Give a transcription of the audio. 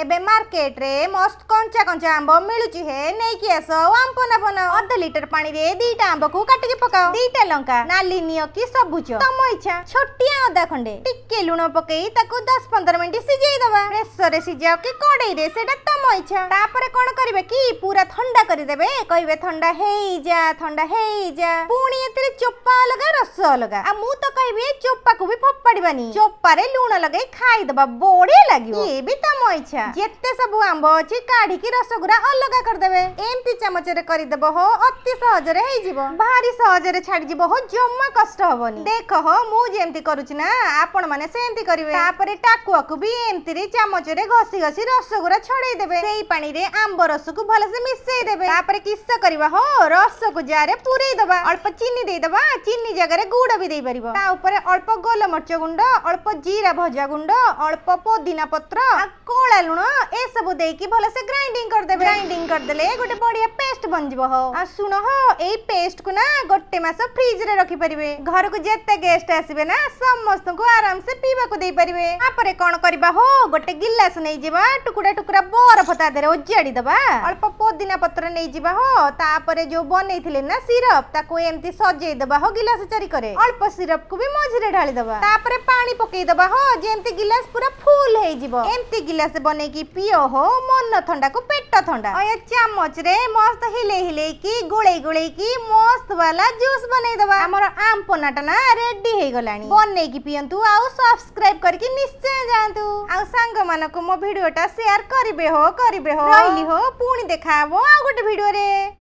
एबे मार्केट रे मस्त कंचा कंचा आंब मिलुची हे नै कि आसो आंपना फन आधा लीटर पानी रे दीटा आंब को काट के पकाओ दीटा लंका नाली नियो कि सबुज तम इच्छा छोटिया अदा खंडे टिके लुण पकई ताको 10-15 मिनिट सिझेई दबा प्रेसर रे सिझाओ कि कड़ाई रे सेटा तम इच्छा तापर कोन करिवे कि पूरा ठंडा करि देबे कहिबे ठंडा हेई जा पुणी एतरे चोप्पा अलगा रस अलगा आ मु तो कहिबे चोप्पा को भी फोपाड़ीबानी चोप्पा रे लुण लगाई खाई दबा बड़ी लागियो ये भी तम इच्छा जेते सब आंब अछि काढी की रसगुरा अलगा कर देबे एमती चमच रे करि देबो हो अति सहज रे हेई जिवो भारी सहज रे छाडी जिवो हो जम्मा कष्ट होबनी देखो हो मु जेमती करूची ना आपण माने सेमती करिवे तापरे टाकुआ को भी एमती रे चमच रे घसी घसी रसगुरा छड़ेई देबे सेई पानी रे आंब रस को भले से मिसेई देबे तापरे किस्सा करबा हो रस को जारे पुरेई दबा अल्प चीनी देई दबा चीनी जगह रे गुड़ भी देई परिबो ता ऊपर अल्प गोल मरच गुंड अल्प जीरा भजा गुंड अल्प पुदीना पत्र आ कोला लुण ए सब देई की भले से ग्राइंडिंग कर देबे ग्राइंडिंग कर देले गोटे बढ़िया पेस्ट बन जिवो हो आ सुनो हो एई पेस्ट को ना गोटे मास फ्रिज रे रखि परिबे घर को जेते गेस्ट आसीबे ना समस्त को आराम से पीबा को देई परिबे आपरे कोन करबा हो गोटे गिलास नै जिबा टुकुड़ा टुकुड़ा बरफ ता देरे ओजाडी दबा अल्प पुदीना पत्र नै जिबा हो तापरे जो बनैथिले ना सिरप ताको एमती सजेई दबा हो गिलास चारि करे अल्प सिरप को भी मझरे ढाली दबा तापरे पानी पकेई दबा हो जेमती गिलास पूरा फुल हेई जिवो एमती गिलास बनै की पियो हो मन ठंडा को पेट ठंडा अय चामच रे मस्त हिले की गोळेई की मस्त वाला जूस बनै दबा हमर आम पनाटा ना रेडी हे गलानी बनै की पियंतु आउ सब्सक्राइब करके निश्चय जानतु आउ संग मानको मो वीडियोटा शेयर करिवे हो रहिली हो पुणी देखाबो आ गोटे वीडियो रे।